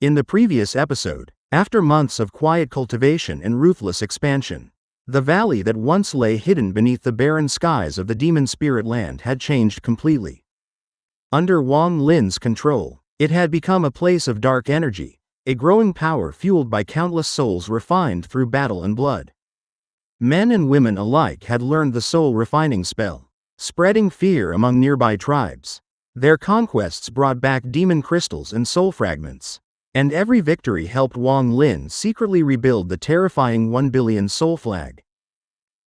In the previous episode, after months of quiet cultivation and ruthless expansion, the valley that once lay hidden beneath the barren skies of the demon spirit land had changed completely. Under Wang Lin's control, it had become a place of dark energy, a growing power fueled by countless souls refined through battle and blood. Men and women alike had learned the soul refining spell, spreading fear among nearby tribes. Their conquests brought back demon crystals and soul fragments, and every victory helped Wang Lin secretly rebuild the terrifying 1 billion soul flag.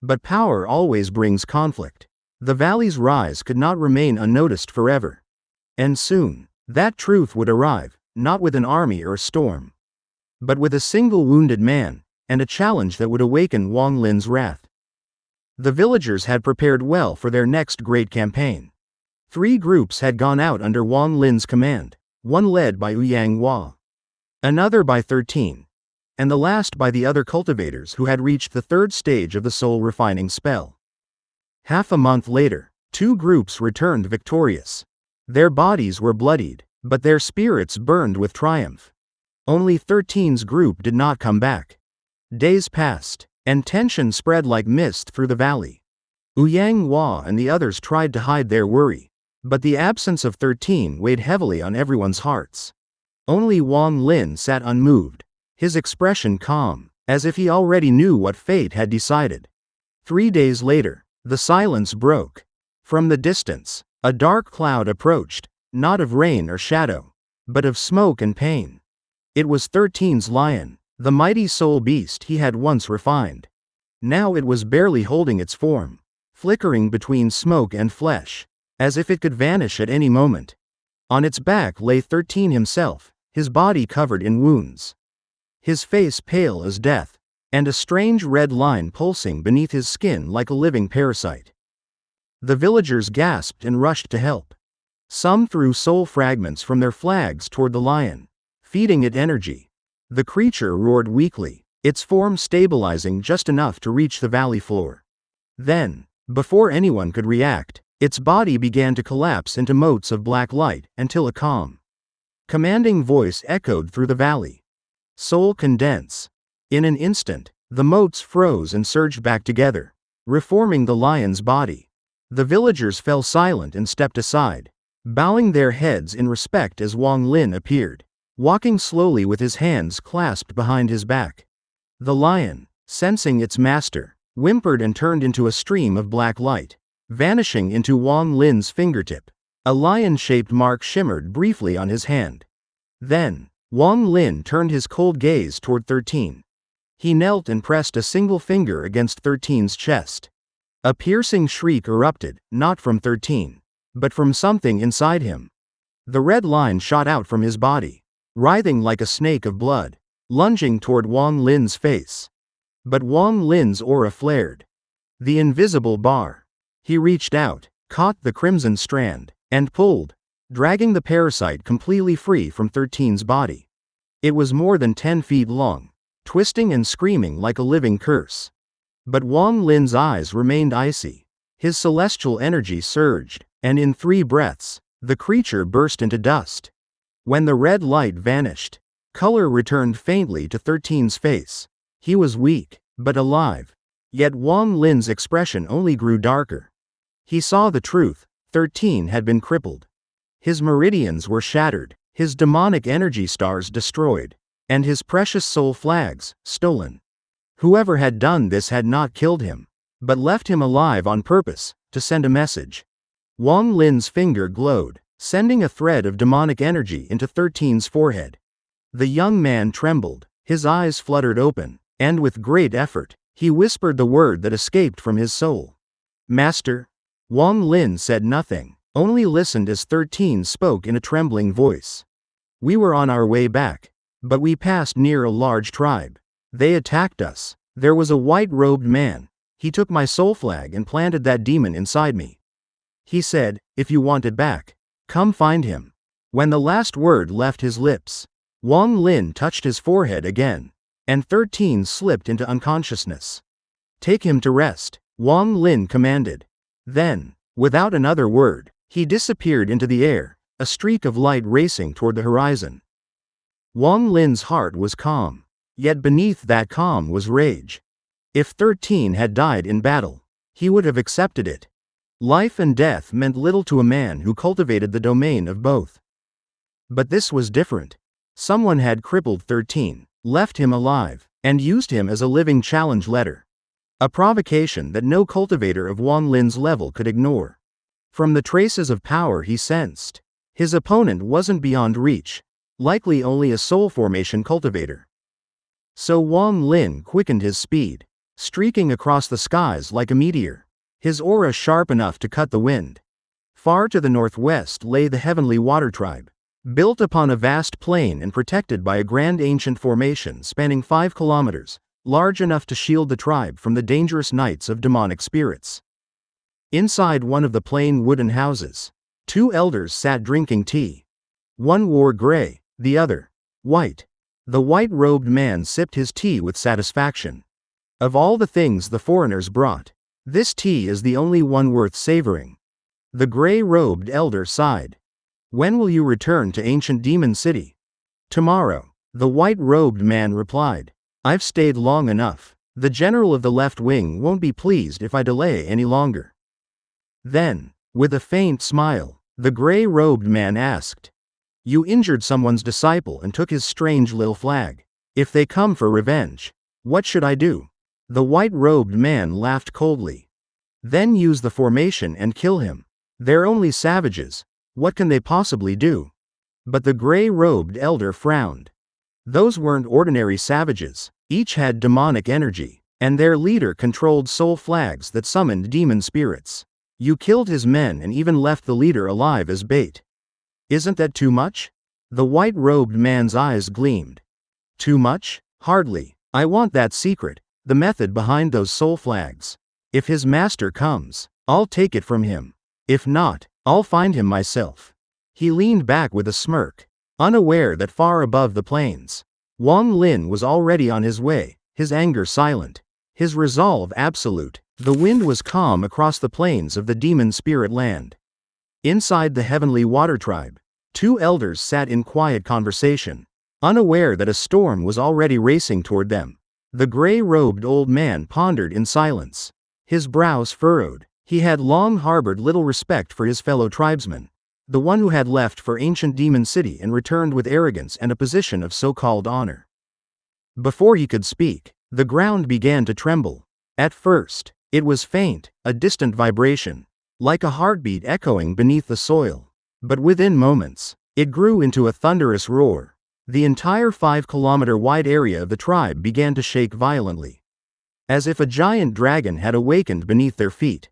But power always brings conflict. The valley's rise could not remain unnoticed forever. And soon, that truth would arrive, not with an army or a storm, but with a single wounded man, and a challenge that would awaken Wang Lin's wrath. The villagers had prepared well for their next great campaign. 3 groups had gone out under Wang Lin's command, one led by Yang Hua, another by 13, and the last by the other cultivators who had reached the 3rd stage of the soul refining spell. Half a month later, 2 groups returned victorious. Their bodies were bloodied, but their spirits burned with triumph. Only 13's group did not come back. Days passed, and tension spread like mist through the valley. Yang Hua and the others tried to hide their worry, but the absence of 13 weighed heavily on everyone's hearts. Only Wang Lin sat unmoved, his expression calm, as if he already knew what fate had decided. 3 days later, the silence broke. From the distance, a dark cloud approached, not of rain or shadow, but of smoke and pain. It was 13's lion, the mighty soul beast he had once refined. Now it was barely holding its form, flickering between smoke and flesh, as if it could vanish at any moment. On its back lay 13 himself, his body covered in wounds, his face pale as death, and a strange red line pulsing beneath his skin like a living parasite. The villagers gasped and rushed to help. Some threw soul fragments from their flags toward the lion, feeding it energy. The creature roared weakly, its form stabilizing just enough to reach the valley floor. Then, before anyone could react, its body began to collapse into motes of black light until a calm, commanding voice echoed through the valley. Soul condense. In an instant, the motes froze and surged back together, reforming the lion's body. The villagers fell silent and stepped aside, bowing their heads in respect as Wang Lin appeared, walking slowly with his hands clasped behind his back. The lion, sensing its master, whimpered and turned into a stream of black light, vanishing into Wang Lin's fingertip. A lion-shaped mark shimmered briefly on his hand. Then, Wang Lin turned his cold gaze toward 13. He knelt and pressed a single finger against 13's chest. A piercing shriek erupted, not from 13, but from something inside him. The red line shot out from his body, writhing like a snake of blood, lunging toward Wang Lin's face. But Wang Lin's aura flared. The invisible bar. He reached out, caught the crimson strand, and pulled, dragging the parasite completely free from 13's body. It was more than 10 feet long, twisting and screaming like a living curse. But Wang Lin's eyes remained icy. His celestial energy surged, and in 3 breaths, the creature burst into dust. When the red light vanished, color returned faintly to 13's face. He was weak, but alive. Yet Wang Lin's expression only grew darker. He saw the truth. 13 had been crippled. His meridians were shattered, his demonic energy stars destroyed, and his precious soul flags stolen. Whoever had done this had not killed him, but left him alive on purpose, to send a message. Wang Lin's finger glowed, sending a thread of demonic energy into 13's forehead. The young man trembled, his eyes fluttered open, and with great effort, he whispered the word that escaped from his soul. "Master." Wang Lin said nothing, only listened as 13 spoke in a trembling voice. "We were on our way back, but we passed near a large tribe. They attacked us. There was a white-robed man. He took my soul flag and planted that demon inside me. He said, 'If you want it back, come find him.'" When the last word left his lips, Wang Lin touched his forehead again, and 13 slipped into unconsciousness. "Take him to rest," Wang Lin commanded. Then, without another word, he disappeared into the air, a streak of light racing toward the horizon. Wang Lin's heart was calm. Yet beneath that calm was rage. If 13 had died in battle, he would have accepted it. Life and death meant little to a man who cultivated the domain of both. But this was different. Someone had crippled 13, left him alive, and used him as a living challenge letter. A provocation that no cultivator of Wang Lin's level could ignore. From the traces of power he sensed, his opponent wasn't beyond reach, likely only a soul formation cultivator. So Wang Lin quickened his speed, streaking across the skies like a meteor, his aura sharp enough to cut the wind. Far to the northwest lay the Heavenly Water Tribe, built upon a vast plain and protected by a grand ancient formation spanning 5 kilometers, large enough to shield the tribe from the dangerous nights of demonic spirits. Inside one of the plain wooden houses, 2 elders sat drinking tea. One wore gray, the other white. The white-robed man sipped his tea with satisfaction. Of all the things the foreigners brought, this tea is the only one worth savoring. The gray-robed elder sighed. When will you return to ancient Demon City? Tomorrow, the white-robed man replied. I've stayed long enough. The general of the left wing won't be pleased if I delay any longer. Then, with a faint smile, the gray-robed man asked. You injured someone's disciple and took his strange little flag. If they come for revenge, what should I do? The white-robed man laughed coldly. Then use the formation and kill him. They're only savages. What can they possibly do? But the gray-robed elder frowned. Those weren't ordinary savages. Each had demonic energy, and their leader controlled soul flags that summoned demon spirits. You killed his men and even left the leader alive as bait. Isn't that too much? The white-robed man's eyes gleamed. Too much? Hardly. I want that secret, the method behind those soul flags. If his master comes, I'll take it from him. If not, I'll find him myself. He leaned back with a smirk, unaware that far above the plains, Wang Lin was already on his way, his anger silent, his resolve absolute. The wind was calm across the plains of the demon spirit land. Inside the Heavenly Water Tribe, 2 elders sat in quiet conversation, unaware that a storm was already racing toward them. The gray-robed old man pondered in silence, his brows furrowed. He had long harbored little respect for his fellow tribesman, the one who had left for ancient Demon City and returned with arrogance and a position of so-called honor. Before he could speak, the ground began to tremble. At first, it was faint, a distant vibration, like a heartbeat echoing beneath the soil. But within moments, it grew into a thunderous roar. The entire 5-kilometer-wide area of the tribe began to shake violently, as if a giant dragon had awakened beneath their feet.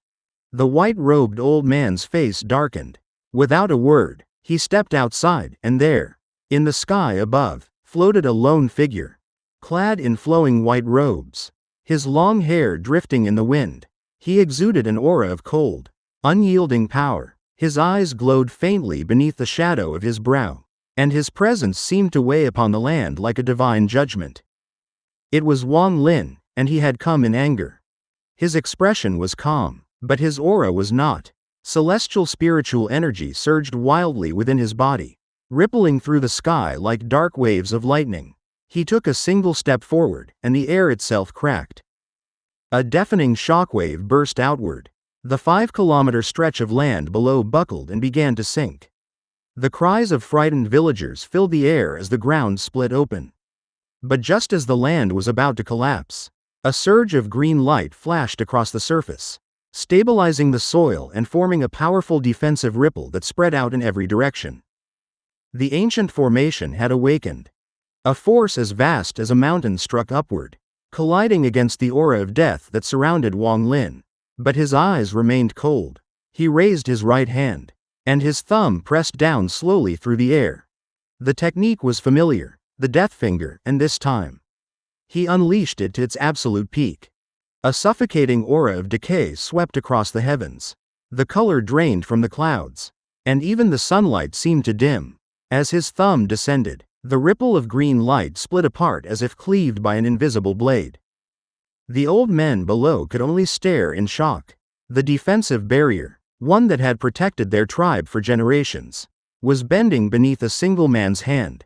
The white-robed old man's face darkened. Without a word, he stepped outside, and there, in the sky above, floated a lone figure, clad in flowing white robes, his long hair drifting in the wind. He exuded an aura of cold, unyielding power. His eyes glowed faintly beneath the shadow of his brow, and his presence seemed to weigh upon the land like a divine judgment. It was Wang Lin, and he had come in anger. His expression was calm, but his aura was not. Celestial spiritual energy surged wildly within his body, rippling through the sky like dark waves of lightning. He took a single step forward, and the air itself cracked. A deafening shockwave burst outward. The 5-kilometer stretch of land below buckled and began to sink. The cries of frightened villagers filled the air as the ground split open. But just as the land was about to collapse, a surge of green light flashed across the surface, stabilizing the soil and forming a powerful defensive ripple that spread out in every direction. The ancient formation had awakened. A force as vast as a mountain struck upward, colliding against the aura of death that surrounded Wang Lin. But his eyes remained cold. He raised his right hand, and his thumb pressed down slowly through the air. The technique was familiar, the death finger, and this time, he unleashed it to its absolute peak. A suffocating aura of decay swept across the heavens. The color drained from the clouds, and even the sunlight seemed to dim. As his thumb descended, the ripple of green light split apart as if cleaved by an invisible blade. The old men below could only stare in shock. The defensive barrier, one that had protected their tribe for generations, was bending beneath a single man's hand.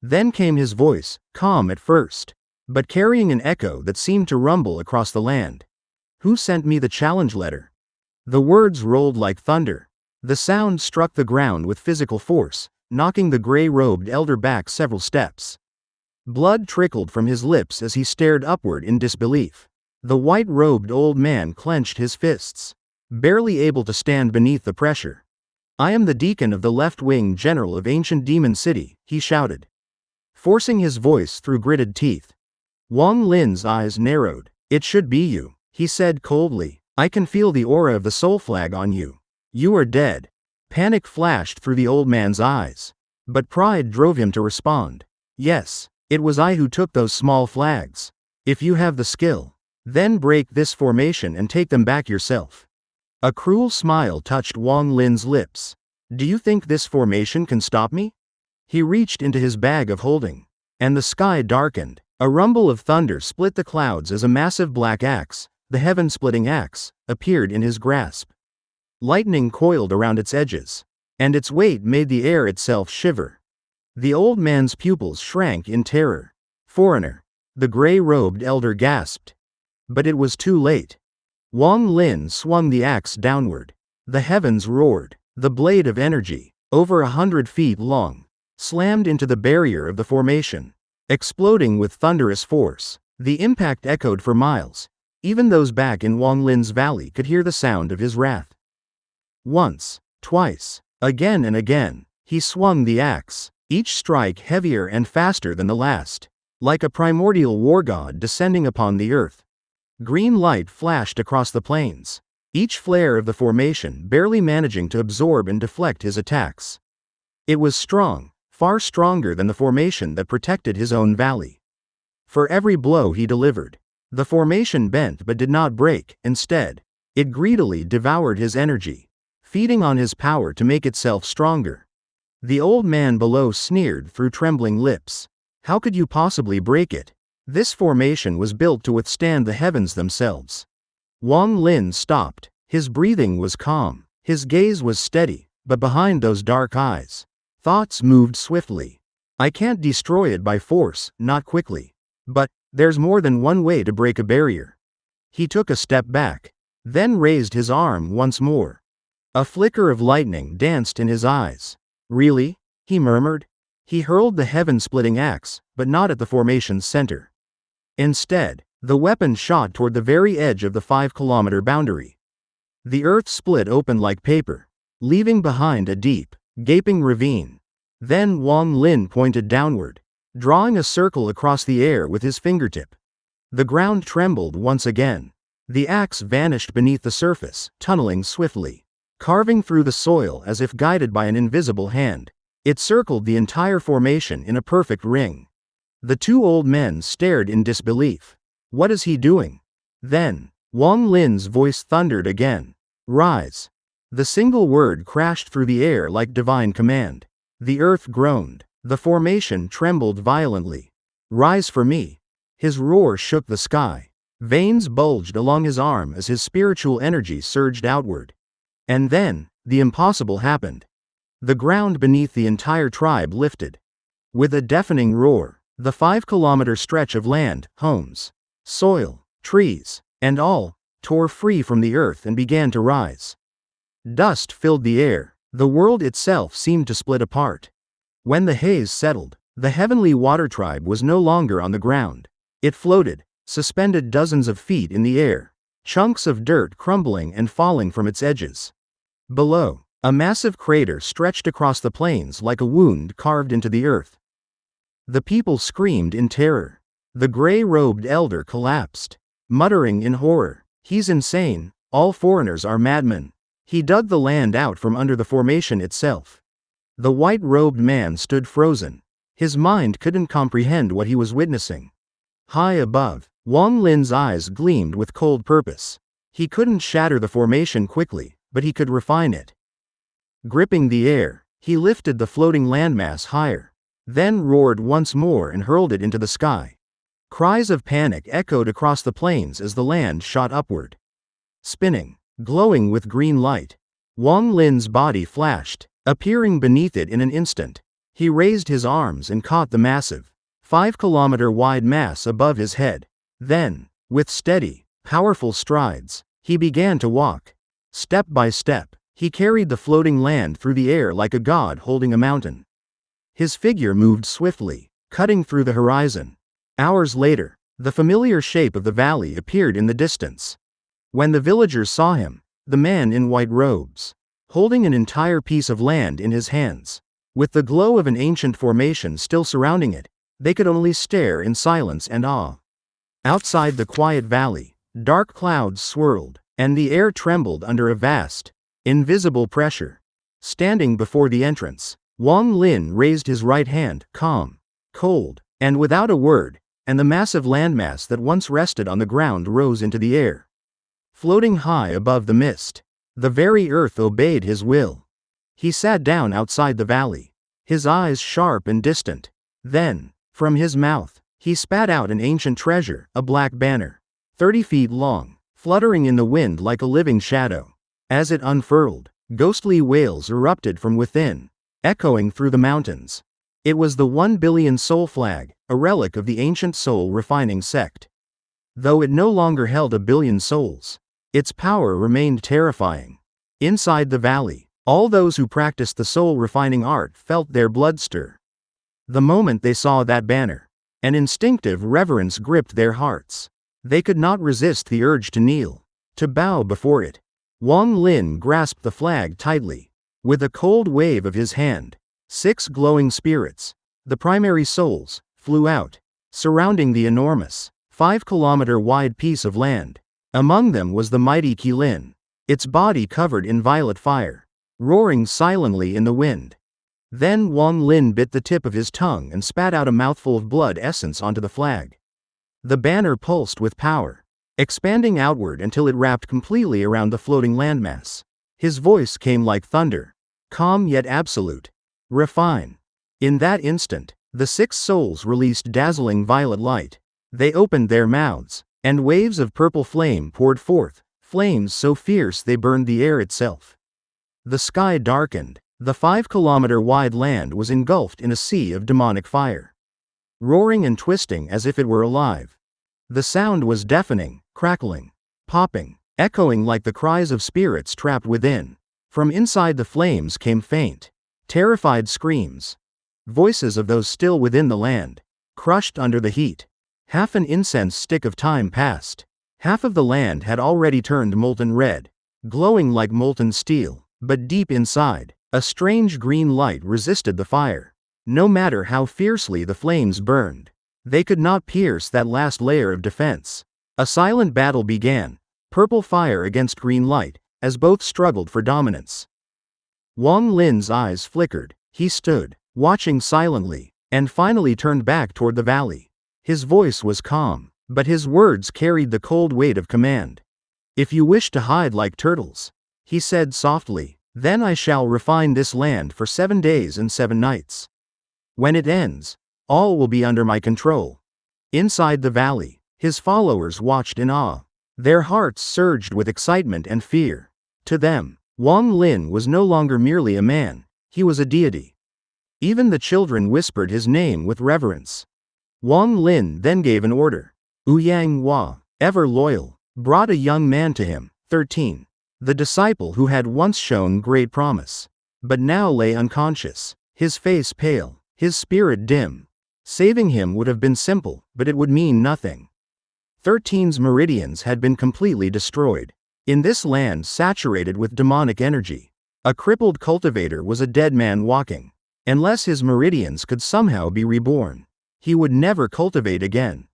Then came his voice, calm at first, but carrying an echo that seemed to rumble across the land. "Who sent me the challenge letter?" The words rolled like thunder. The sound struck the ground with physical force, knocking the gray-robed elder back several steps. Blood trickled from his lips as he stared upward in disbelief. The white-robed old man clenched his fists, barely able to stand beneath the pressure. "I am the deacon of the left-wing general of ancient Demon City," he shouted, forcing his voice through gritted teeth. Wang Lin's eyes narrowed. "It should be you," he said coldly. "I can feel the aura of the soul flag on you. You are dead." Panic flashed through the old man's eyes, but pride drove him to respond. "Yes, it was I who took those small flags. If you have the skill, then break this formation and take them back yourself." A cruel smile touched Wang Lin's lips. "Do you think this formation can stop me?" He reached into his bag of holding, and the sky darkened. A rumble of thunder split the clouds as a massive black axe, the heaven-splitting axe, appeared in his grasp. Lightning coiled around its edges, and its weight made the air itself shiver. The old man's pupils shrank in terror. "Foreigner," the gray-robed elder gasped. But it was too late. Wang Lin swung the axe downward. The heavens roared. The blade of energy, over 100 feet long, slammed into the barrier of the formation, exploding with thunderous force. The impact echoed for miles. Even those back in Wang Lin's valley could hear the sound of his wrath. Once, twice, again and again, he swung the axe, each strike heavier and faster than the last, like a primordial war god descending upon the earth. Green light flashed across the plains, each flare of the formation barely managing to absorb and deflect his attacks. It was strong, far stronger than the formation that protected his own valley. For every blow he delivered, the formation bent but did not break. Instead, it greedily devoured his energy, feeding on his power to make itself stronger. The old man below sneered through trembling lips. "How could you possibly break it? This formation was built to withstand the heavens themselves." Wang Lin stopped. His breathing was calm. His gaze was steady, but behind those dark eyes, thoughts moved swiftly. "I can't destroy it by force, not quickly. But there's more than one way to break a barrier." He took a step back, then raised his arm once more. A flicker of lightning danced in his eyes. "Really?" he murmured. He hurled the heaven-splitting axe, but not at the formation's center. Instead, the weapon shot toward the very edge of the 5-kilometer boundary. The earth split open like paper, leaving behind a deep, gaping ravine. Then Wang Lin pointed downward, drawing a circle across the air with his fingertip. The ground trembled once again. The axe vanished beneath the surface, tunneling swiftly, carving through the soil as if guided by an invisible hand. It circled the entire formation in a perfect ring. The two old men stared in disbelief. "What is he doing?" Then, Wang Lin's voice thundered again. "Rise." The single word crashed through the air like divine command. The earth groaned. The formation trembled violently. "Rise for me." His roar shook the sky. Veins bulged along his arm as his spiritual energy surged outward. And then, the impossible happened. The ground beneath the entire tribe lifted. With a deafening roar, the 5-kilometer stretch of land, homes, soil, trees, and all, tore free from the earth and began to rise. Dust filled the air. The world itself seemed to split apart. When the haze settled, the heavenly water tribe was no longer on the ground. It floated, suspended dozens of feet in the air, chunks of dirt crumbling and falling from its edges. Below, a massive crater stretched across the plains like a wound carved into the earth. The people screamed in terror. The gray-robed elder collapsed, muttering in horror, "He's insane, all foreigners are madmen." He dug the land out from under the formation itself. The white-robed man stood frozen. His mind couldn't comprehend what he was witnessing. High above, Wang Lin's eyes gleamed with cold purpose. He couldn't shatter the formation quickly, but he could refine it. Gripping the air, he lifted the floating landmass higher, then roared once more and hurled it into the sky. Cries of panic echoed across the plains as the land shot upward. Spinning, glowing with green light, Wang Lin's body flashed, appearing beneath it in an instant. He raised his arms and caught the massive, 5-kilometer-wide mass above his head. Then, with steady, powerful strides, he began to walk. Step by step, he carried the floating land through the air like a god holding a mountain. His figure moved swiftly, cutting through the horizon. Hours later, the familiar shape of the valley appeared in the distance. When the villagers saw him, the man in white robes, holding an entire piece of land in his hands, with the glow of an ancient formation still surrounding it, they could only stare in silence and awe. Outside the quiet valley, dark clouds swirled, and the air trembled under a vast, invisible pressure. Standing before the entrance, Wang Lin raised his right hand, calm, cold, and without a word, and the massive landmass that once rested on the ground rose into the air. Floating high above the mist, the very earth obeyed his will. He sat down outside the valley, his eyes sharp and distant. Then, from his mouth, he spat out an ancient treasure, a black banner, 30 feet long, fluttering in the wind like a living shadow. As it unfurled, ghostly wails erupted from within, echoing through the mountains. It was the 1 billion soul flag, a relic of the ancient soul refining sect. Though it no longer held 1 billion souls, its power remained terrifying. Inside the valley, all those who practiced the soul refining art felt their blood stir. The moment they saw that banner, an instinctive reverence gripped their hearts. They could not resist the urge to kneel, to bow before it. Wang Lin grasped the flag tightly. With a cold wave of his hand, 6 glowing spirits, the primary souls, flew out, surrounding the enormous, 5-kilometer-wide piece of land. Among them was the mighty LIN, its body covered in violet fire, roaring silently in the wind. Then Wang Lin bit the tip of his tongue and spat out a mouthful of blood essence onto the flag. The banner pulsed with power, expanding outward until it wrapped completely around the floating landmass. His voice came like thunder, calm yet absolute. Refine. In that instant, the 6 souls released dazzling violet light. They opened their mouths, and waves of purple flame poured forth, flames so fierce they burned the air itself. The sky darkened. The 5-kilometer-wide land was engulfed in a sea of demonic fire, roaring and twisting as if it were alive. The sound was deafening, crackling, popping, echoing like the cries of spirits trapped within. From inside the flames came faint, terrified screams, voices of those still within the land, crushed under the heat. Half an incense stick of time passed. Half of the land had already turned molten red, glowing like molten steel, but deep inside, a strange green light resisted the fire. No matter how fiercely the flames burned, they could not pierce that last layer of defense. A silent battle began, purple fire against green light, as both struggled for dominance. Wang Lin's eyes flickered. He stood, watching silently, and finally turned back toward the valley. His voice was calm, but his words carried the cold weight of command. "If you wish to hide like turtles," he said softly, "then I shall refine this land for 7 days and 7 nights. When it ends, all will be under my control." Inside the valley, his followers watched in awe. Their hearts surged with excitement and fear. To them, Wang Lin was no longer merely a man, he was a deity. Even the children whispered his name with reverence. Wang Lin then gave an order. Yang Hua, ever loyal, brought a young man to him, 13. The disciple who had once shown great promise, but now lay unconscious, his face pale, his spirit dim. Saving him would have been simple, but it would mean nothing. 13's meridians had been completely destroyed. In this land saturated with demonic energy, a crippled cultivator was a dead man walking. Unless his meridians could somehow be reborn, he would never cultivate again.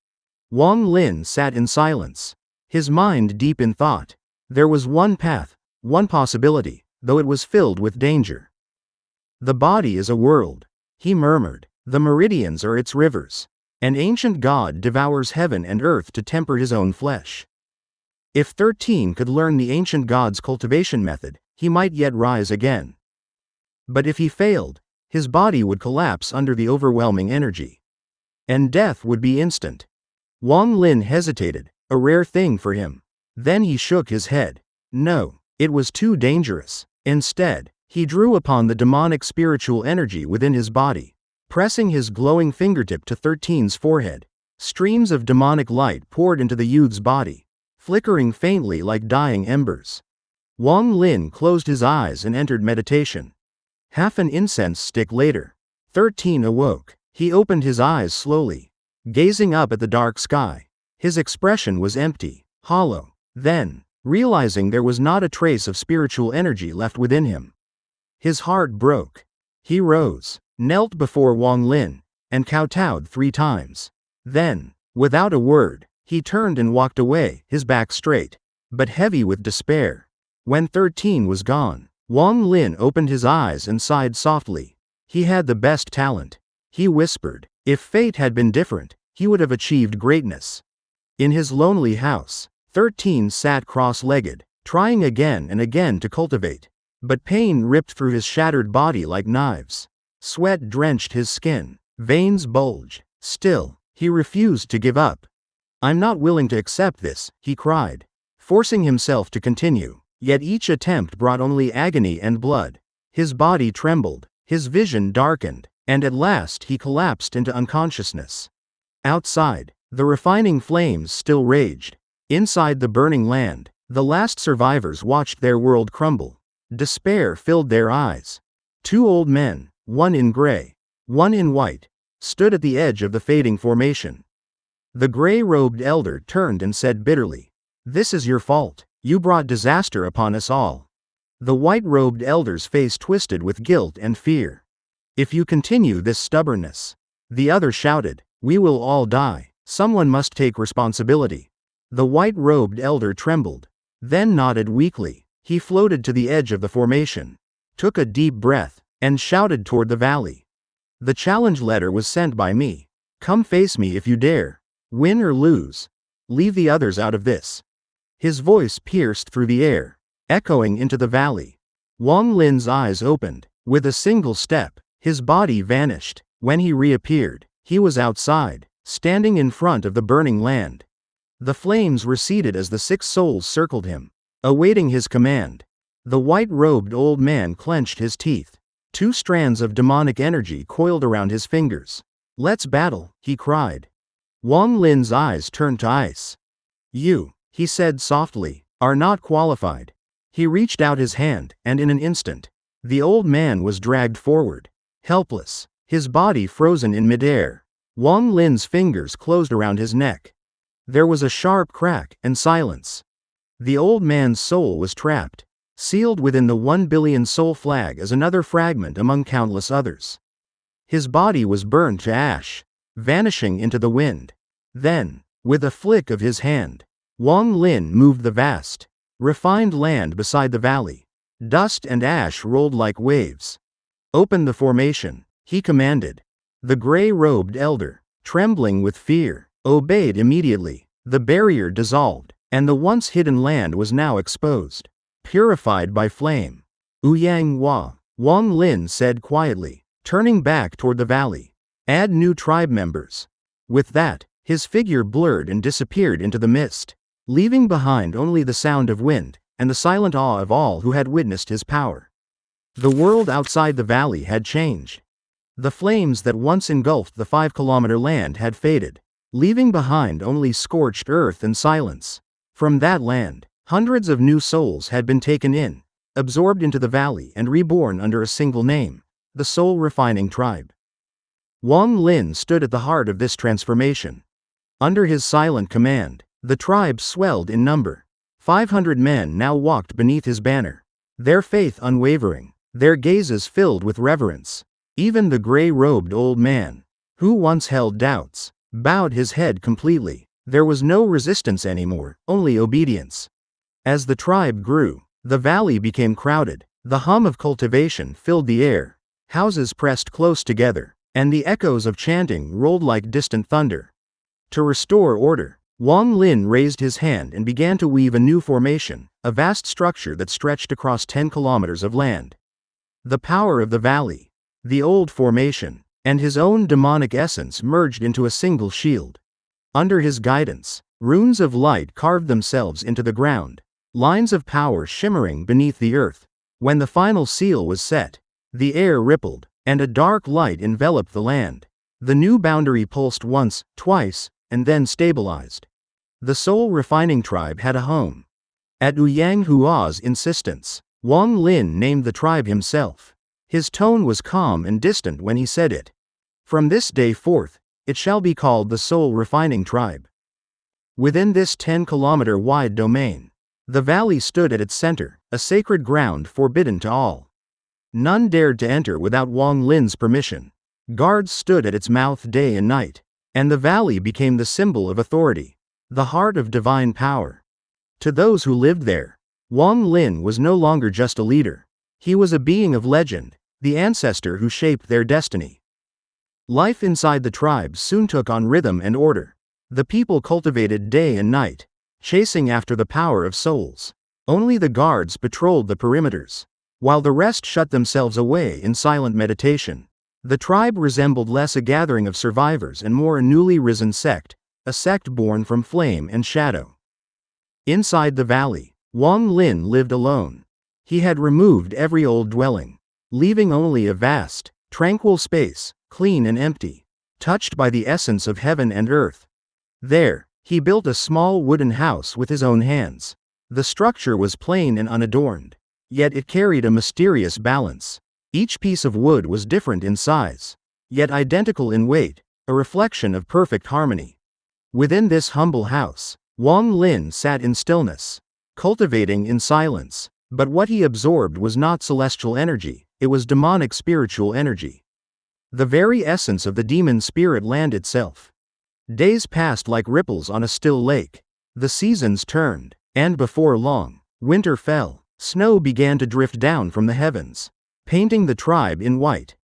Wang Lin sat in silence, his mind deep in thought. There was one path, one possibility, though it was filled with danger. "The body is a world," he murmured. "The meridians are its rivers. An ancient god devours heaven and earth to temper his own flesh. If 13 could learn the ancient god's cultivation method, he might yet rise again. But if he failed, his body would collapse under the overwhelming energy, and death would be instant." Wang Lin hesitated, a rare thing for him. Then he shook his head. No, it was too dangerous. Instead, he drew upon the demonic spiritual energy within his body. Pressing his glowing fingertip to 13's forehead, streams of demonic light poured into the youth's body, flickering faintly like dying embers. Wang Lin closed his eyes and entered meditation. Half an incense stick later, 13 awoke. He opened his eyes slowly, gazing up at the dark sky. His expression was empty, hollow. Then, realizing there was not a trace of spiritual energy left within him, his heart broke. He rose, knelt before Wang Lin, and kowtowed 3 times. Then, without a word, he turned and walked away, his back straight, but heavy with despair. When 13 was gone, Wang Lin opened his eyes and sighed softly. He had the best talent. He whispered, if fate had been different, he would have achieved greatness. In his lonely house, 13 sat cross-legged, trying again and again to cultivate. But pain ripped through his shattered body like knives. Sweat drenched his skin. Veins bulged. Still, he refused to give up. I'm not willing to accept this, he cried, forcing himself to continue. Yet each attempt brought only agony and blood. His body trembled, his vision darkened, and at last he collapsed into unconsciousness. Outside, the refining flames still raged. Inside the burning land, the last survivors watched their world crumble. Despair filled their eyes. 2 old men, one in gray, one in white, stood at the edge of the fading formation. The gray-robed elder turned and said bitterly, "This is your fault. You brought disaster upon us all." The white-robed elder's face twisted with guilt and fear. "If you continue this stubbornness," the other shouted, "we will all die. Someone must take responsibility." The white-robed elder trembled, then nodded weakly. He floated to the edge of the formation, took a deep breath, and shouted toward the valley. "The challenge letter was sent by me. Come face me if you dare. Win or lose. Leave the others out of this." His voice pierced through the air, echoing into the valley. Wang Lin's eyes opened. With a single step, his body vanished. When he reappeared, he was outside, standing in front of the burning land. The flames receded as the 6 souls circled him, awaiting his command. The white-robed old man clenched his teeth. 2 strands of demonic energy coiled around his fingers. "Let's battle," he cried. Wang Lin's eyes turned to ice. "You," he said softly, "are not qualified." He reached out his hand, and in an instant, the old man was dragged forward, helpless, his body frozen in midair. Wang Lin's fingers closed around his neck. There was a sharp crack, and silence. The old man's soul was trapped, sealed within the 1 billion soul flag as another fragment among countless others. His body was burned to ash, vanishing into the wind. Then, with a flick of his hand, Wang Lin moved the vast, refined land beside the valley. Dust and ash rolled like waves. "Open the formation," he commanded. The gray-robed elder, trembling with fear, obeyed immediately. The barrier dissolved, and the once hidden land was now exposed, purified by flame. "Ouyang Hua," Wang Lin said quietly, turning back toward the valley. "Add new tribe members." With that, his figure blurred and disappeared into the mist, leaving behind only the sound of wind, and the silent awe of all who had witnessed his power. The world outside the valley had changed. The flames that once engulfed the 5-kilometer land had faded, leaving behind only scorched earth and silence. From that land, hundreds of new souls had been taken in, absorbed into the valley and reborn under a single name, the Soul Refining Tribe. Wang Lin stood at the heart of this transformation. Under his silent command, the tribe swelled in number. 500 men now walked beneath his banner, their faith unwavering, their gazes filled with reverence. Even the gray-robed old man, who once held doubts, bowed his head completely. There was no resistance anymore, only obedience. As the tribe grew, the valley became crowded. The hum of cultivation filled the air. Houses pressed close together, and the echoes of chanting rolled like distant thunder. To restore order, Wang Lin raised his hand and began to weave a new formation, a vast structure that stretched across 10 kilometers of land. The power of the valley, the old formation, and his own demonic essence merged into a single shield. Under his guidance, runes of light carved themselves into the ground, lines of power shimmering beneath the earth. When the final seal was set, the air rippled, and a dark light enveloped the land. The new boundary pulsed once, twice, and then stabilized. The Soul Refining Tribe had a home. At Yang Hua's insistence, Wang Lin named the tribe himself. His tone was calm and distant when he said it. From this day forth, it shall be called the Soul Refining Tribe. Within this 10-kilometer-wide domain, the valley stood at its center, a sacred ground forbidden to all. None dared to enter without Wang Lin's permission. Guards stood at its mouth day and night, and the valley became the symbol of authority, the heart of divine power. To those who lived there, Wang Lin was no longer just a leader. He was a being of legend, the ancestor who shaped their destiny. Life inside the tribes soon took on rhythm and order. The people cultivated day and night, chasing after the power of souls. Only the guards patrolled the perimeters, while the rest shut themselves away in silent meditation. The tribe resembled less a gathering of survivors and more a newly risen sect, a sect born from flame and shadow. Inside the valley, Wang Lin lived alone. He had removed every old dwelling, leaving only a vast, tranquil space, clean and empty, touched by the essence of heaven and earth. There, he built a small wooden house with his own hands. The structure was plain and unadorned, yet it carried a mysterious balance. Each piece of wood was different in size, yet identical in weight, a reflection of perfect harmony. Within this humble house, Wang Lin sat in stillness, cultivating in silence. But what he absorbed was not celestial energy, it was demonic spiritual energy. The very essence of the demon spirit land itself. Days passed like ripples on a still lake. The seasons turned, and before long, winter fell. Snow began to drift down from the heavens, painting the tribe in white.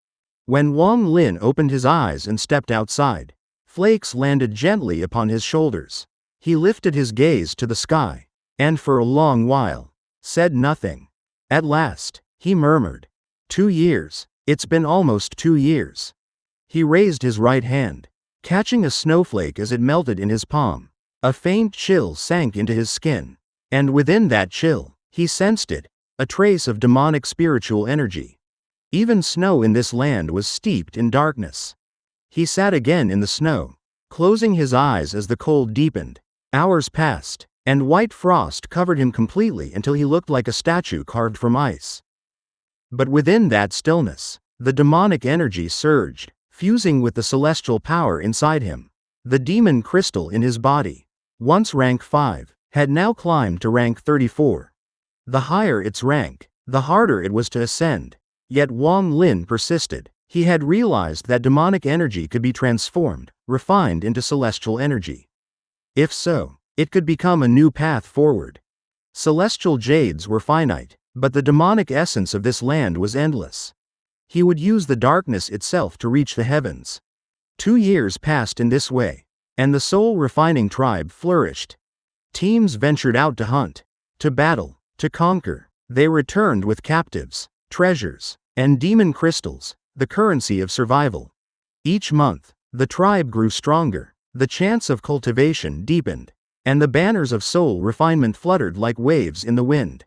When Wang Lin opened his eyes and stepped outside, flakes landed gently upon his shoulders. He lifted his gaze to the sky, and for a long while, said nothing. At last, he murmured, 2 years, it's been almost 2 years. He raised his right hand, catching a snowflake as it melted in his palm. A faint chill sank into his skin, and within that chill, he sensed it, a trace of demonic spiritual energy. Even snow in this land was steeped in darkness. He sat again in the snow, closing his eyes as the cold deepened. Hours passed, and white frost covered him completely until he looked like a statue carved from ice. But within that stillness, the demonic energy surged, fusing with the celestial power inside him. The demon crystal in his body, once rank 5, had now climbed to rank 34. The higher its rank, the harder it was to ascend. Yet Wang Lin persisted. He had realized that demonic energy could be transformed, refined into celestial energy. If so, it could become a new path forward. Celestial jades were finite, but the demonic essence of this land was endless. He would use the darkness itself to reach the heavens. 2 years passed in this way, and the Soul Refining Tribe flourished. Teams ventured out to hunt, to battle, to conquer. They returned with captives, treasures, and demon crystals, the currency of survival. Each month, the tribe grew stronger, the chants of cultivation deepened, and the banners of soul refinement fluttered like waves in the wind.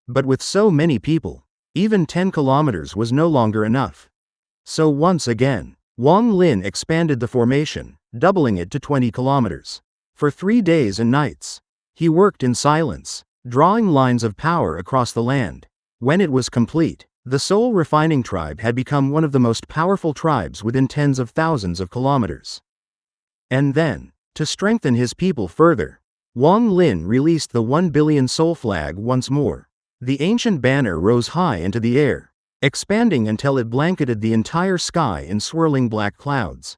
But with so many people, even 10 kilometers was no longer enough. So once again, Wang Lin expanded the formation, doubling it to 20 kilometers. For 3 days and nights, he worked in silence, drawing lines of power across the land. When it was complete, the Soul Refining Tribe had become one of the most powerful tribes within tens of thousands of kilometers. And then, to strengthen his people further, Wang Lin released the 1 billion soul flag once more. The ancient banner rose high into the air, expanding until it blanketed the entire sky in swirling black clouds.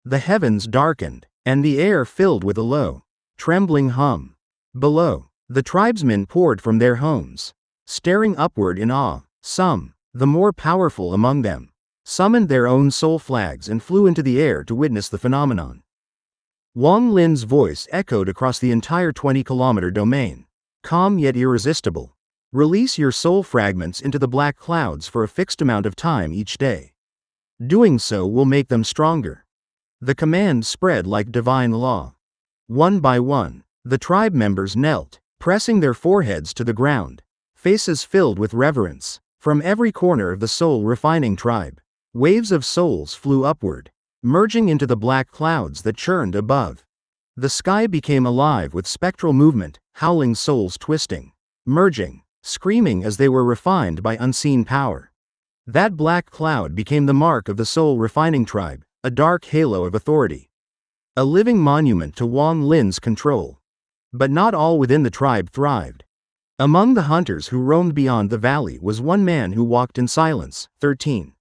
The heavens darkened, and the air filled with a low, trembling hum. Below, the tribesmen poured from their homes, staring upward in awe. Some, the more powerful among them, summoned their own soul flags and flew into the air to witness the phenomenon. Wang Lin's voice echoed across the entire 20-kilometer domain, calm yet irresistible. Release your soul fragments into the black clouds for a fixed amount of time each day. Doing so will make them stronger. The command spread like divine law. One by one, the tribe members knelt, pressing their foreheads to the ground, faces filled with reverence. From every corner of the Soul Refining Tribe, Waves of souls flew upward, merging into the black clouds that churned above. The sky became alive with spectral movement, howling souls twisting, merging, screaming as they were refined by unseen power. That black cloud became the mark of the soul refining tribe, a dark halo of authority. A living monument to Wang Lin's control. But not all within the tribe thrived. Among the hunters who roamed beyond the valley was one man who walked in silence, 13.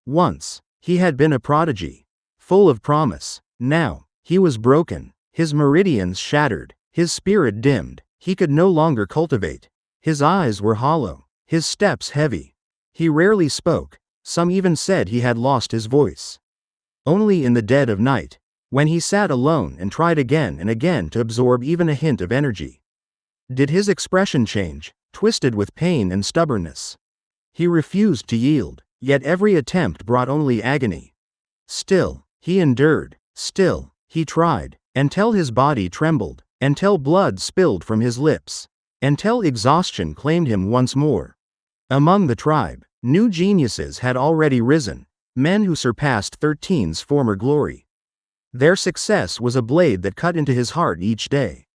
Once, he had been a prodigy, full of promise. Now, he was broken, his meridians shattered, his spirit dimmed, he could no longer cultivate. His eyes were hollow, his steps heavy. He rarely spoke, some even said he had lost his voice. Only in the dead of night, when he sat alone and tried again and again to absorb even a hint of energy, did his expression change, twisted with pain and stubbornness. He refused to yield, yet every attempt brought only agony. Still, he endured, still, he tried, until his body trembled, until blood spilled from his lips, until exhaustion claimed him once more. Among the tribe, new geniuses had already risen, men who surpassed 13's former glory. Their success was a blade that cut into his heart each day.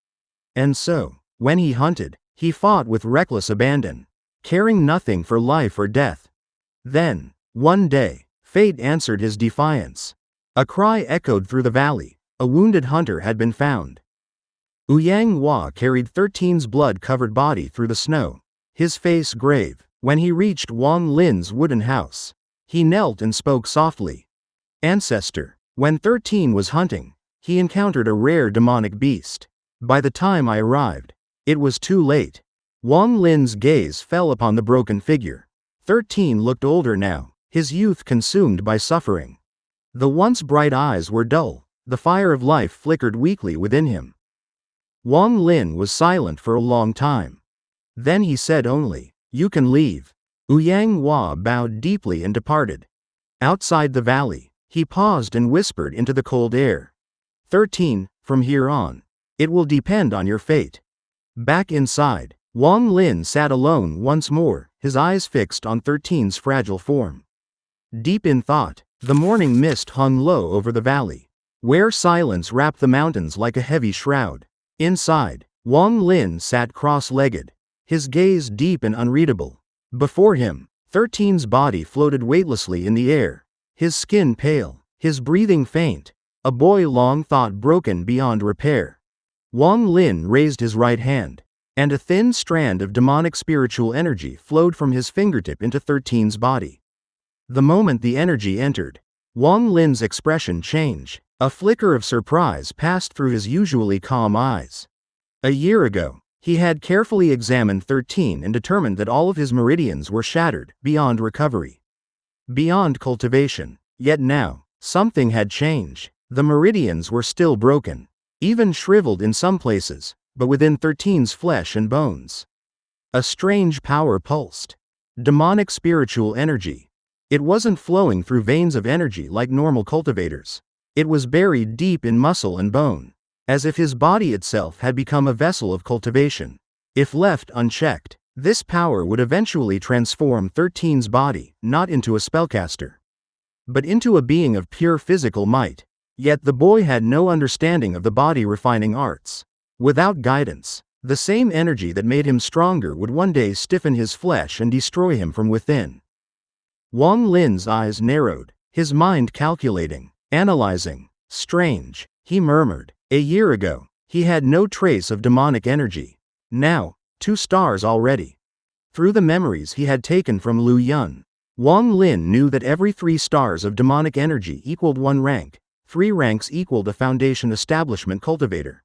And so, when he hunted, he fought with reckless abandon, caring nothing for life or death. Then, one day, fate answered his defiance. A cry echoed through the valley, a wounded hunter had been found. Yang Hua carried 13's blood-covered body through the snow, his face grave. When he reached Wang Lin's wooden house, he knelt and spoke softly. Ancestor, when 13 was hunting, he encountered a rare demonic beast. By the time I arrived, it was too late. Wang Lin's gaze fell upon the broken figure. 13 looked older now, his youth consumed by suffering. The once bright eyes were dull, the fire of life flickered weakly within him. Wang Lin was silent for a long time. Then he said only, "You can leave." Yang Hua bowed deeply and departed. Outside the valley, he paused and whispered into the cold air. 13, from here on, it will depend on your fate. Back inside, Wang Lin sat alone once more, his eyes fixed on 13's fragile form. Deep in thought, the morning mist hung low over the valley, where silence wrapped the mountains like a heavy shroud. Inside, Wang Lin sat cross-legged, his gaze deep and unreadable. Before him, 13's body floated weightlessly in the air, his skin pale, his breathing faint, a boy long thought broken beyond repair. Wang Lin raised his right hand, and a thin strand of demonic spiritual energy flowed from his fingertip into 13's body. The moment the energy entered, Wang Lin's expression changed. A flicker of surprise passed through his usually calm eyes. A year ago, he had carefully examined 13 and determined that all of his meridians were shattered, beyond recovery, beyond cultivation. Yet now, something had changed. The meridians were still broken, even shriveled in some places, but within 13's flesh and bones. A strange power pulsed. Demonic spiritual energy. It wasn't flowing through veins of energy like normal cultivators. It was buried deep in muscle and bone, as if his body itself had become a vessel of cultivation. If left unchecked, this power would eventually transform 13's body, not into a spellcaster, but into a being of pure physical might. Yet the boy had no understanding of the body-refining arts. Without guidance, the same energy that made him stronger would one day stiffen his flesh and destroy him from within. Wang Lin's eyes narrowed, his mind calculating, analyzing. Strange, he murmured. A year ago, he had no trace of demonic energy. Now, 2 stars already. Through the memories he had taken from Lu Yun, Wang Lin knew that every 3 stars of demonic energy equaled 1 rank, 3 ranks equaled a foundation establishment cultivator.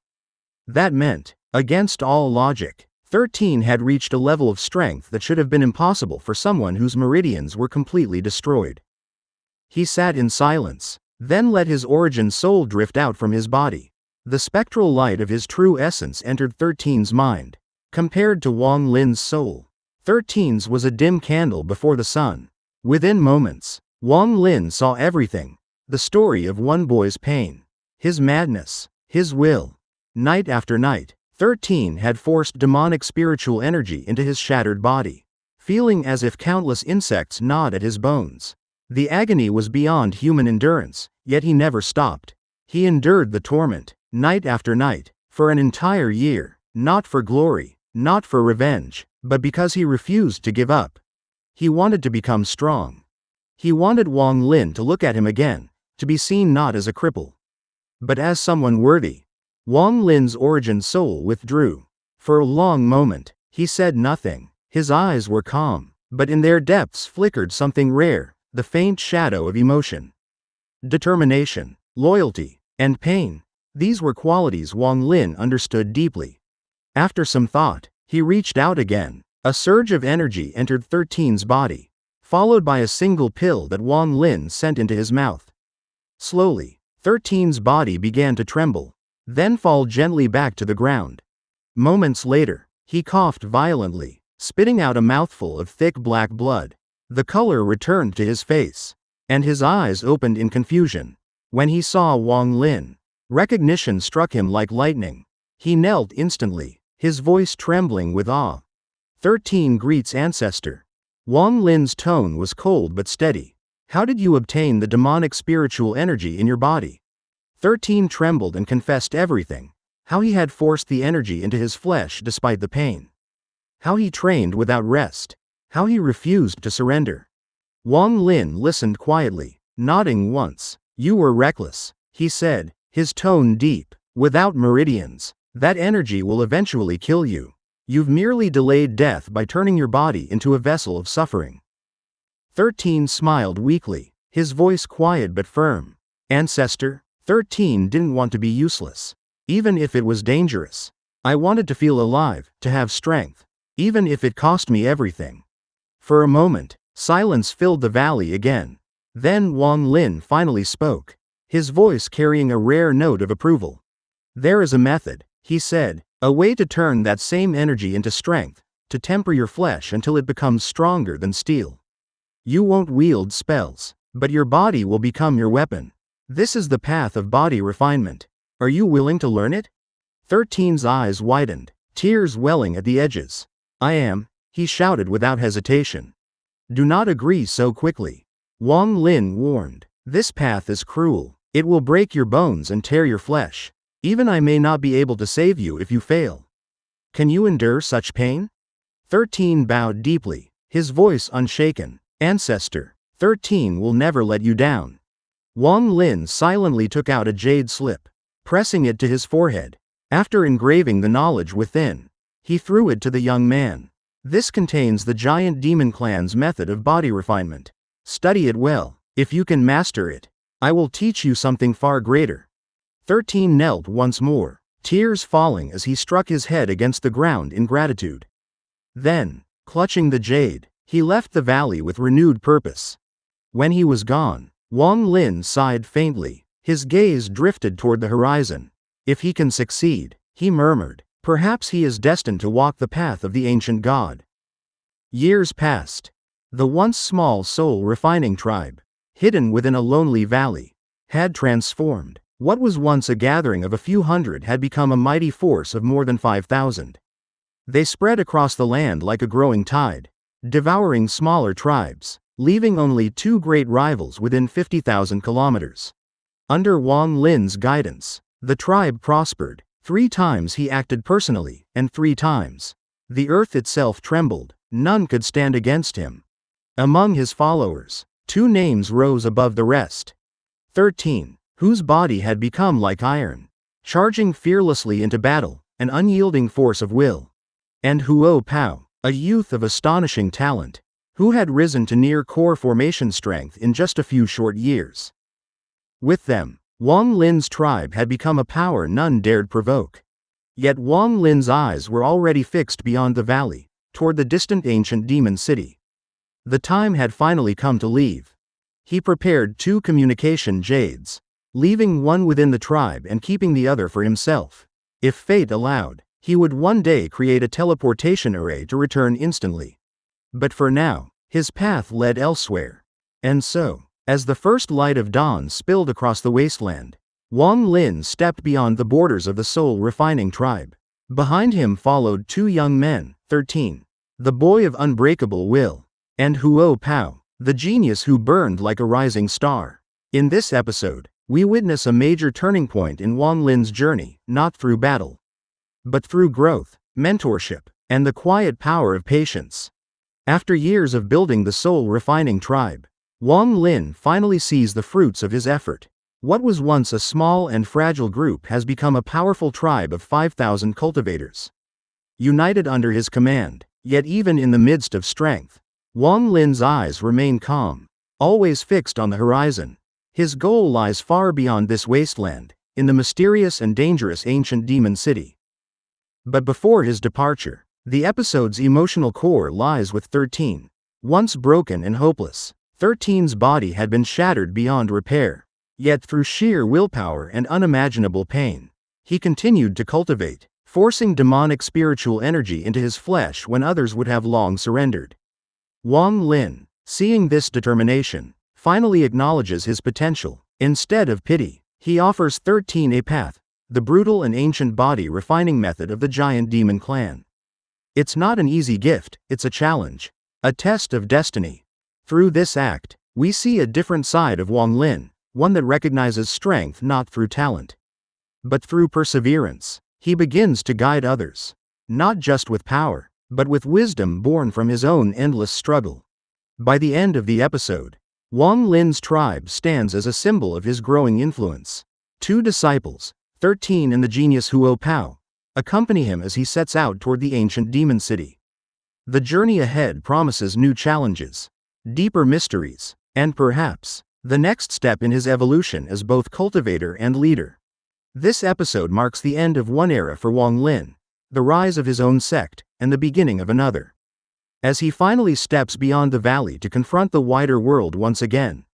That meant, against all logic, 13 had reached a level of strength that should have been impossible for someone whose meridians were completely destroyed. He sat in silence, then let his origin soul drift out from his body. The spectral light of his true essence entered 13's mind. Compared to Wang Lin's soul, 13's was a dim candle before the sun. Within moments, Wang Lin saw everything. The story of one boy's pain, his madness, his will. Night after night, 13 had forced demonic spiritual energy into his shattered body, feeling as if countless insects gnawed at his bones. The agony was beyond human endurance, yet he never stopped. He endured the torment, night after night, for an entire year, not for glory, not for revenge, but because he refused to give up. He wanted to become strong. He wanted Wang Lin to look at him again, to be seen not as a cripple, but as someone worthy. Wang Lin's origin soul withdrew. For a long moment, he said nothing. His eyes were calm, but in their depths flickered something rare, the faint shadow of emotion. Determination, loyalty, and pain. These were qualities Wang Lin understood deeply. After some thought, he reached out again. A surge of energy entered 13's body, followed by a single pill that Wang Lin sent into his mouth. Slowly, 13's body began to tremble, then fall gently back to the ground. Moments later, he coughed violently, spitting out a mouthful of thick black blood. The color returned to his face, and his eyes opened in confusion. When he saw Wang Lin, recognition struck him like lightning. He knelt instantly, his voice trembling with awe. 13 greets ancestor. Wang Lin's tone was cold but steady. How did you obtain the demonic spiritual energy in your body? 13 trembled and confessed everything. How he had forced the energy into his flesh despite the pain. How he trained without rest. How he refused to surrender. Wang Lin listened quietly, nodding once. You were reckless, he said, his tone deep. Without meridians, that energy will eventually kill you. You've merely delayed death by turning your body into a vessel of suffering. 13 smiled weakly, his voice quiet but firm. Ancestor, 13 didn't want to be useless. Even if it was dangerous. I wanted to feel alive, to have strength. Even if it cost me everything. For a moment, silence filled the valley again. Then Wang Lin finally spoke, his voice carrying a rare note of approval. There is a method, he said, a way to turn that same energy into strength, to temper your flesh until it becomes stronger than steel. You won't wield spells, but your body will become your weapon. This is the path of body refinement. Are you willing to learn it? 13's eyes widened, tears welling at the edges. I am, he shouted without hesitation. Do not agree so quickly. Wang Lin warned. This path is cruel. It will break your bones and tear your flesh. Even I may not be able to save you if you fail. Can you endure such pain? 13 bowed deeply, his voice unshaken. Ancestor, 13 will never let you down. Wang Lin silently took out a jade slip, pressing it to his forehead. After engraving the knowledge within, he threw it to the young man. This contains the giant demon clan's method of body refinement. Study it well. If you can master it, I will teach you something far greater. 13 knelt once more, tears falling as he struck his head against the ground in gratitude. Then, clutching the jade, he left the valley with renewed purpose. When he was gone, Wang Lin sighed faintly, his gaze drifted toward the horizon. If he can succeed, he murmured, perhaps he is destined to walk the path of the ancient god. Years passed. The once small soul refining tribe, hidden within a lonely valley, had transformed. What was once a gathering of a few hundred had become a mighty force of more than 5,000. They spread across the land like a growing tide, devouring smaller tribes, leaving only two great rivals within 50,000 kilometers. Under Wang Lin's guidance, the tribe prospered. 3 times he acted personally, and 3 times the earth itself trembled. None could stand against him. Among his followers, 2 names rose above the rest. 13, whose body had become like iron, charging fearlessly into battle, an unyielding force of will. And Huo Pao, a youth of astonishing talent, who had risen to near core formation strength in just a few short years. With them, Wang Lin's tribe had become a power none dared provoke. Yet Wang Lin's eyes were already fixed beyond the valley, toward the distant ancient demon city. The time had finally come to leave. He prepared 2 communication jades, leaving one within the tribe and keeping the other for himself. If fate allowed, he would one day create a teleportation array to return instantly. But for now, his path led elsewhere. And so, as the first light of dawn spilled across the wasteland, Wang Lin stepped beyond the borders of the soul refining tribe. Behind him followed 2 young men, 13, the boy of unbreakable will, and Huo Pao, the genius who burned like a rising star. In this episode, we witness a major turning point in Wang Lin's journey, not through battle, but through growth, mentorship, and the quiet power of patience. After years of building the soul-refining tribe, Wang Lin finally sees the fruits of his effort. What was once a small and fragile group has become a powerful tribe of 5,000 cultivators, united under his command. Yet even in the midst of strength, Wang Lin's eyes remain calm, always fixed on the horizon. His goal lies far beyond this wasteland, in the mysterious and dangerous ancient demon city. But before his departure, the episode's emotional core lies with 13. Once broken and hopeless, 13's body had been shattered beyond repair. Yet through sheer willpower and unimaginable pain, he continued to cultivate, forcing demonic spiritual energy into his flesh when others would have long surrendered. Wang Lin, seeing this determination, finally acknowledges his potential. Instead of pity, he offers 13 a path, the brutal and ancient body refining method of the giant demon clan. It's not an easy gift, it's a challenge, a test of destiny. Through this act, we see a different side of Wang Lin, one that recognizes strength not through talent, but through perseverance. He begins to guide others, not just with power, but with wisdom born from his own endless struggle. By the end of the episode, Wang Lin's tribe stands as a symbol of his growing influence. 2 disciples, 13 and the genius Huo Pao, accompany him as he sets out toward the ancient demon city. The journey ahead promises new challenges, deeper mysteries, and perhaps the next step in his evolution as both cultivator and leader. This episode marks the end of one era for Wang Lin, the rise of his own sect, and the beginning of another. As he finally steps beyond the valley to confront the wider world once again,